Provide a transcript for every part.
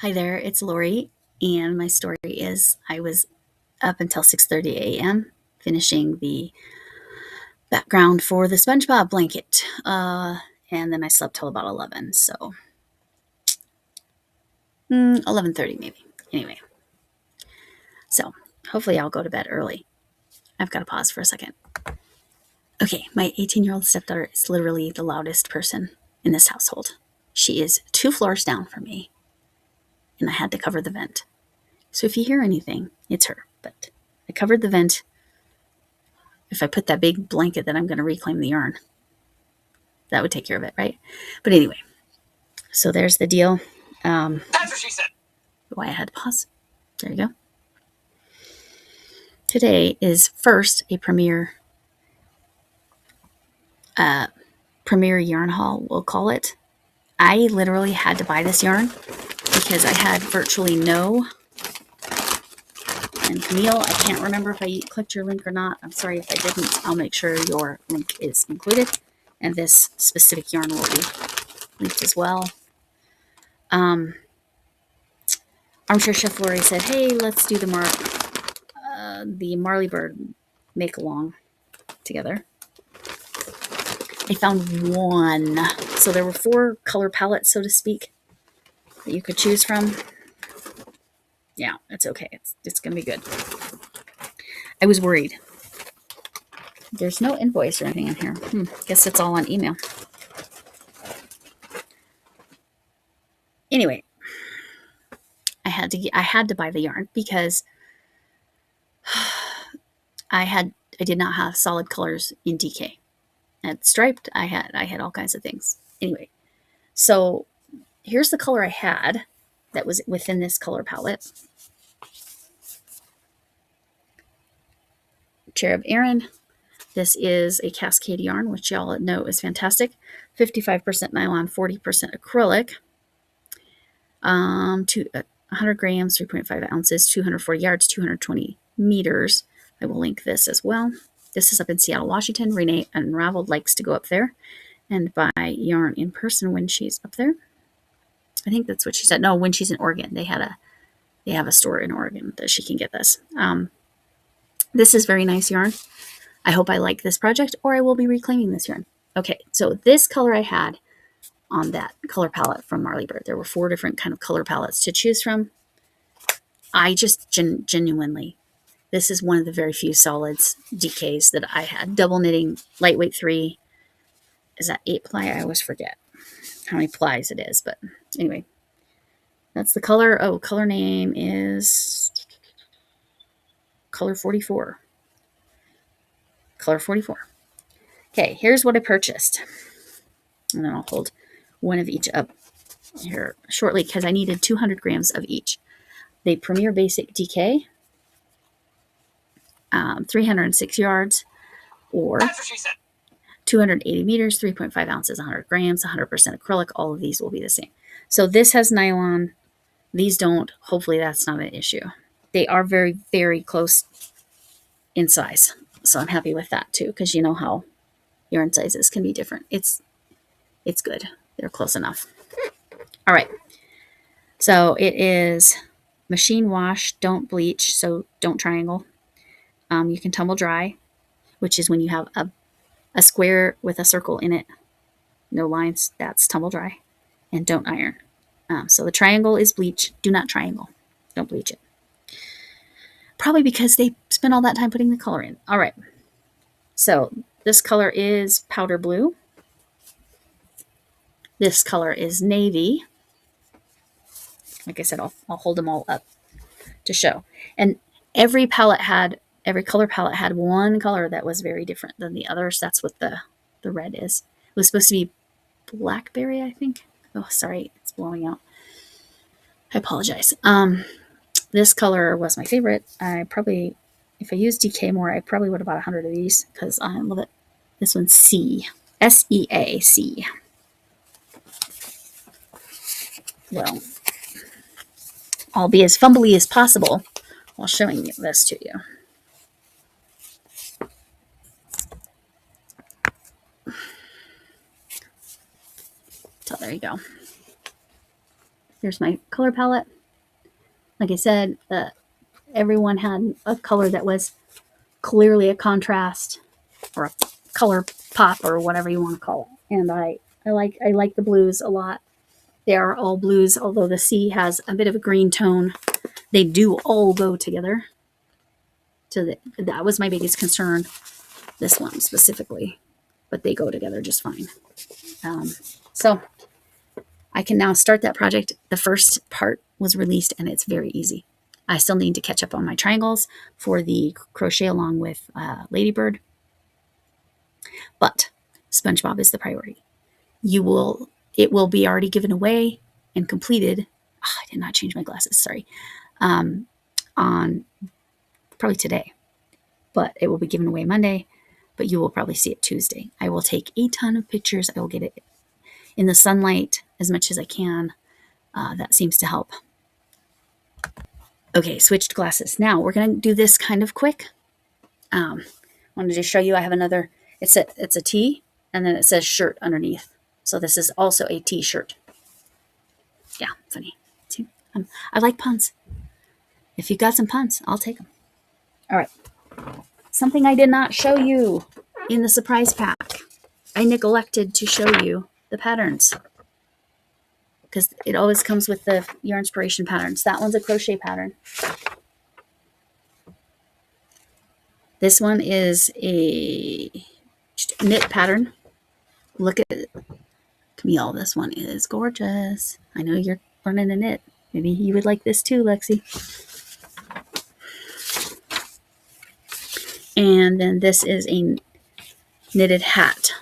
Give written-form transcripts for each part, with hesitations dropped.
Hi there, it's Lori, and my story is I was up until 6:30 a.m. finishing the background for the SpongeBob blanket, and then I slept till about 11, so 11:30 maybe. Anyway, so hopefully I'll go to bed early. I've got to pause for a second. Okay, my 18-year-old stepdaughter is literally the loudest person in this household. She is 2 floors down from me, and I had to cover the vent. So if you hear anything, it's her. But I covered the vent. If I put that big blanket that I'm going to reclaim the yarn, that would take care of it, right? But anyway, so there's the deal. That's what she said. Why I had to pause. There you go. Today is first a premiere yarn haul, we'll call it. I literally had to buy this yarn because I had virtually no. And Camille, I can't remember if I clicked your link or not. I'm sorry if I didn't. I'll make sure your link is included. And this specific yarn will be linked as well. Armchair Chef Lori said, hey, let's do the Marley Bird make-along together. I found one. So there were 4 color palettes, so to speak, that you could choose from. Yeah, it's okay. It's going to be good. I was worried. There's no invoice or anything in here. Guess it's all on email. Anyway, I had to buy the yarn because I did not have solid colors in DK. At striped, I had all kinds of things. Anyway, so here's the color I had that was within this color palette. Cherub Aran. This is a Cascade yarn, which y'all know is fantastic. 55% nylon, 40% acrylic. 100 grams, 3.5 ounces, 240 yards, 220 meters. I will link this as well. This is up in Seattle, Washington. Renee Unraveled likes to go up there and buy yarn in person when she's up there. I think that's what she said. No, when she's in Oregon. They have a store in Oregon that she can get this. This is very nice yarn. I hope I like this project, or I will be reclaiming this yarn. Okay, so this color I had on that color palette from Marley Bird. There were 4 different kind of color palettes to choose from. I just genuinely, this is one of the very few solids DKs that I had. Double knitting, lightweight 3. Is that 8 ply? I always forget how many plies it is, but anyway, that's the color. Oh, color name is color 44. Color 44. Okay, here's what I purchased. And then I'll hold one of each up here shortly because I needed 200 grams of each. The Premier Basic DK, 306 yards, or 280 meters, 3.5 ounces, 100 grams, 100% acrylic. All of these will be the same. So this has nylon. These don't. Hopefully that's not an issue. They are very, very close in size. So I'm happy with that too, because you know how yarn sizes can be different. It's good. They're close enough. All right. So it is machine wash, don't bleach, so don't triangle. You can tumble dry, which is when you have a square with a circle in it, no lines, that's tumble dry. And don't iron. So the triangle is bleach. Do not triangle. Don't bleach it. Probably because they spent all that time putting the color in. All right. So this color is powder blue. This color is navy. Like I said, I'll hold them all up to show. And every color palette had one color that was very different than the others. That's what the red is. It was supposed to be blackberry, I think. Oh, sorry, it's blowing out. I apologize. This color was my favorite. If I used DK more, I probably would have bought 100 of these because I love it. This one's C. SEAC. Well, I'll be as fumbly as possible while showing this to you. So there you go. There's my color palette. Like I said, everyone had a color that was clearly a contrast or a color pop or whatever you want to call it. And I like the blues a lot. They are all blues, although the sea has a bit of a green tone. They do all go together. So that was my biggest concern, this one specifically. But they go together just fine. So I can now start that project. The first part was released and it's very easy. I still need to catch up on my triangles for the crochet along with Ladybird. But SpongeBob is the priority. It will be already given away and completed. Oh, I did not change my glasses, sorry. On probably today. But it will be given away Monday, but you will probably see it Tuesday. I will take a ton of pictures. I will get it in the sunlight as much as I can. That seems to help. Okay, switched glasses. Now we're going to do this kind of quick. Wanted to show you I have another, it's a tee, and then it says shirt underneath. So this is also a t-shirt. Yeah, funny. See? I like puns. If you got some puns, I'll take them. All right. Something I did not show you in the surprise pack. I neglected to show you the patterns because it always comes with the Your Inspiration patterns. That one's a crochet pattern. This one is a knit pattern. Look at it. Camille, this one is gorgeous. I know you're learning to knit. Maybe you would like this too, Lexi. And then this is a knitted hat.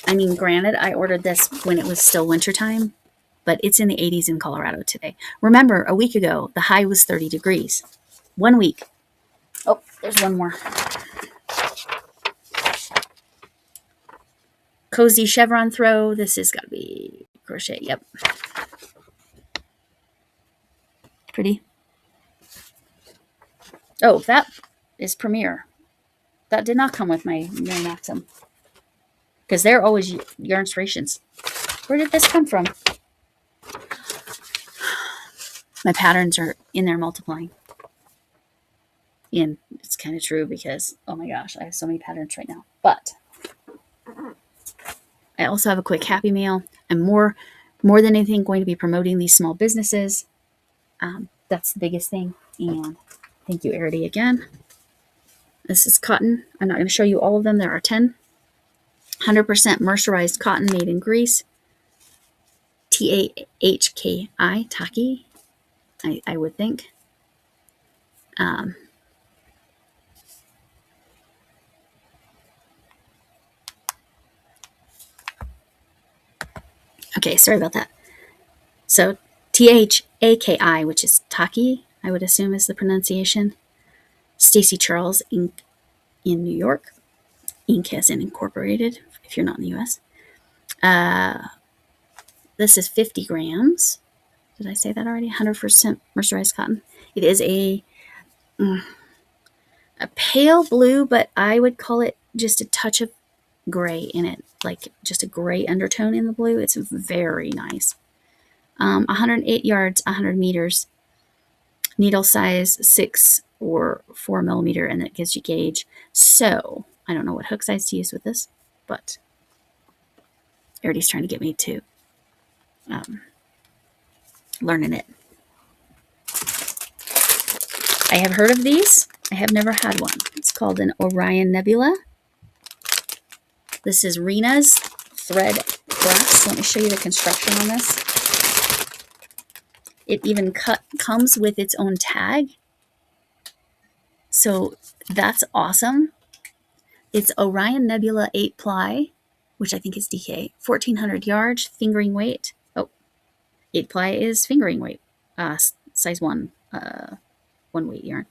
I mean, granted, I ordered this when it was still wintertime, but it's in the 80s in Colorado today. Remember, a week ago, the high was 30 degrees. 1 week. Oh, there's one more. Cozy chevron throw. This has got to be crochet. Yep. Pretty. Oh, that is Premier. That did not come with my Maxim. Because they're always Your Inspirations. Where did this come from? My patterns are in there multiplying. And it's kind of true because, oh my gosh, I have so many patterns right now. But I also have a quick happy mail. I'm more than anything going to be promoting these small businesses. That's the biggest thing. And thank you, Arity, again. This is cotton. I'm not going to show you all of them. There are 10. 100% mercerized cotton made in Greece. Tahki, Taki, I would think. Okay, sorry about that. So Thaki, which is Taki, I would assume is the pronunciation. Stacy Charles Inc. in New York. Inc. as in incorporated, if you're not in the U.S. This is 50 grams. Did I say that already? 100% mercerized cotton. It is a pale blue, but I would call it just a touch of gray in it, like just a gray undertone in the blue. It's very nice. 108 yards, 100 meters. Needle size 6 or 4 millimeter, and that gives you gauge. So I don't know what hook size to use with this, but Arity's trying to get me to learning it. I have heard of these. I have never had one. It's called an Orion Nebula. This is Rena's thread press. Let me show you the construction on this. It even comes with its own tag. So that's awesome. It's Orion Nebula 8 ply, which I think is DK. 1,400 yards, fingering weight. Oh, 8 ply is fingering weight. Size 1, 1 weight yarn.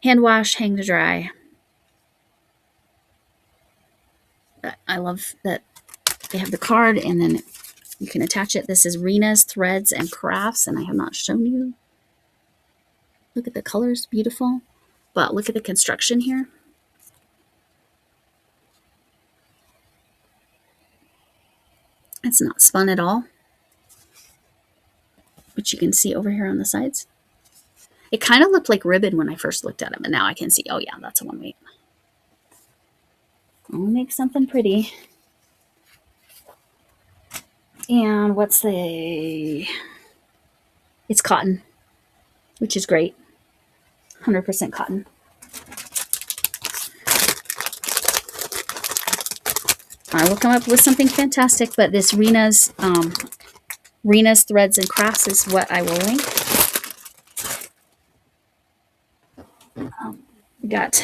Hand wash, hang to dry. I love that they have the card and then you can attach it. This is Rena's Threads and Crafts, and I have not shown you. Look at the colors, beautiful. But look at the construction here. It's not spun at all, which you can see over here on the sides. It kind of looked like ribbon when I first looked at it, but now I can see, oh yeah, that's a 1/8. I'll make something pretty. And what's the... It's cotton, which is great. 100% cotton. I will come up with something fantastic, but this Rena's Threads and Crafts is what I will link. We got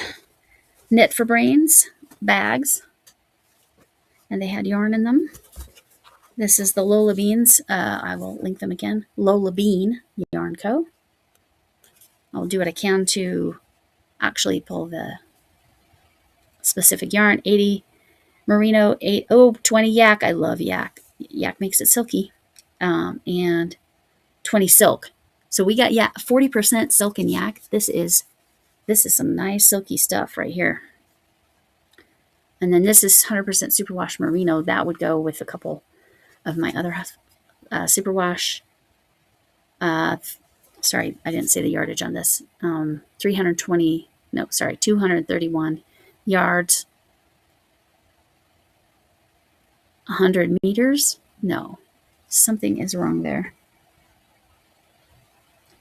Knit for Brains bags, and they had yarn in them. This is the Lola Beans. I will link them again. Lola Bean Yarn Co. I'll do what I can to actually pull the specific yarn. 80 merino, 20 yak. I love yak. Yak makes it silky. And 20 silk. So we got 40% silk and yak. This is some nice silky stuff right here. And then this is 100% superwash merino. That would go with a couple of my other superwash. Sorry, I didn't say the yardage on this. 231 yards. 100 meters? No, something is wrong there.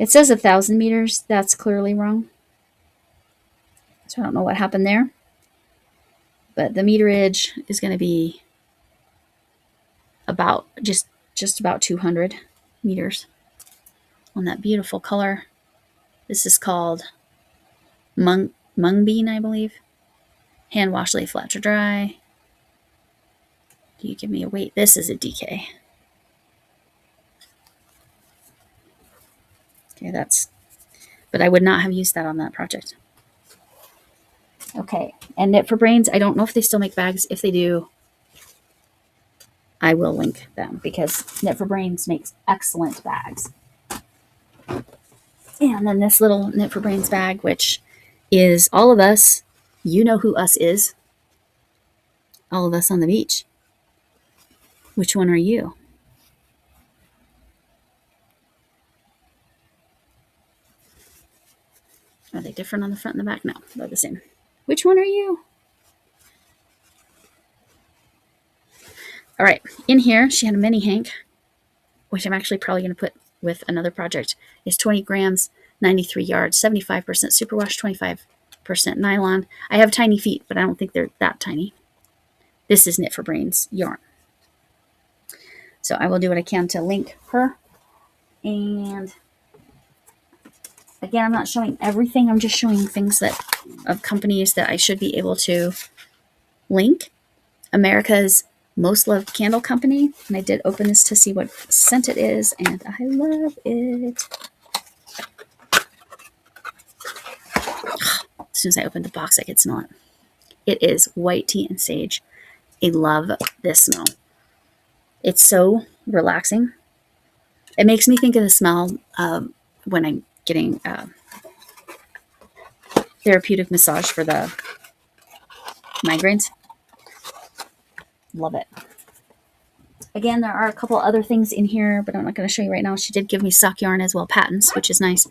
It says 1,000 meters. That's clearly wrong. So I don't know what happened there. But the meterage is going to be about just about 200 meters on that beautiful color. This is called mung bean, I believe. Hand wash, lay flat to dry. Do you give me a weight? This is a DK. Okay, but I would not have used that on that project. Okay, and Knit for Brains, I don't know if they still make bags. If they do, I will link them because Knit for Brains makes excellent bags. And then this little Knit for Brains bag, which is all of us. You know who us is. All of us on the beach. Which one are you? Are they different on the front and the back? No, they're the same. Which one are you? All right, in here, she had a mini hank, which I'm actually probably going to put with another project. It's 20 grams, 93 yards, 75% superwash, 25% nylon. I have tiny feet, but I don't think they're that tiny. This is Knit for Brains yarn. So I will do what I can to link her. And again, I'm not showing everything. I'm just showing things of companies that I should be able to link. America's Most Loved Candle Company. And I did open this to see what scent it is, and I love it. As soon as I opened the box, I could smell it. It is white tea and sage. I love this smell. It's so relaxing. It makes me think of the smell when I'm getting therapeutic massage for the migraines. Love it. Again, there are a couple other things in here, but I'm not going to show you right now. She did give me sock yarn as well, patents, which is nice.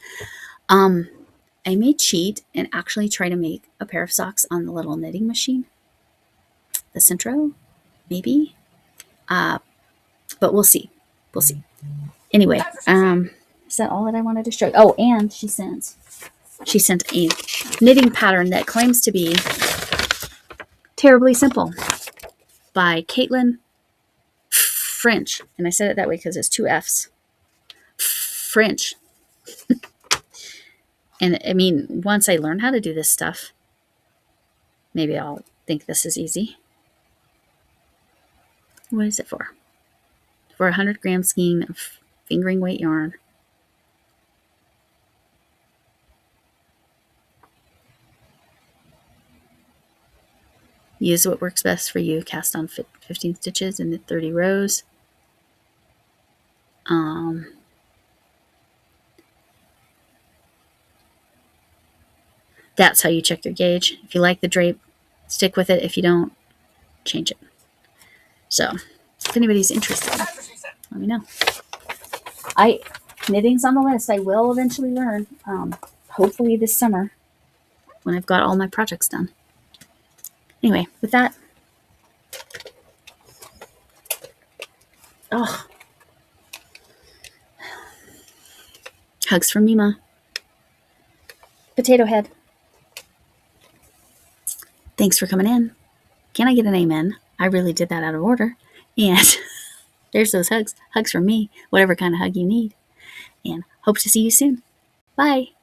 I may cheat and actually try to make a pair of socks on the little knitting machine. The Centro, maybe. But we'll see. We'll see. Anyway, is that all that I wanted to show you? Oh, and she sent a knitting pattern that claims to be terribly simple by Caitlin French. And I said it that way because it's 2 F's. French. And I mean, once I learn how to do this stuff, maybe I'll think this is easy. What is it for? For a 100-gram skein of fingering weight yarn. Use what works best for you. Cast on 15 stitches and knit 30 rows. That's how you check your gauge. If you like the drape, stick with it. If you don't, change it. So If anybody's interested, let me know. Knitting's on the list. I will eventually learn. Hopefully this summer when I've got all my projects done. Anyway, with that, hugs from Mima. Potato Head. Thanks for coming in. Can I get an amen? I really did that out of order. And there's those hugs. Hugs from me, whatever kind of hug you need. And hope to see you soon. Bye.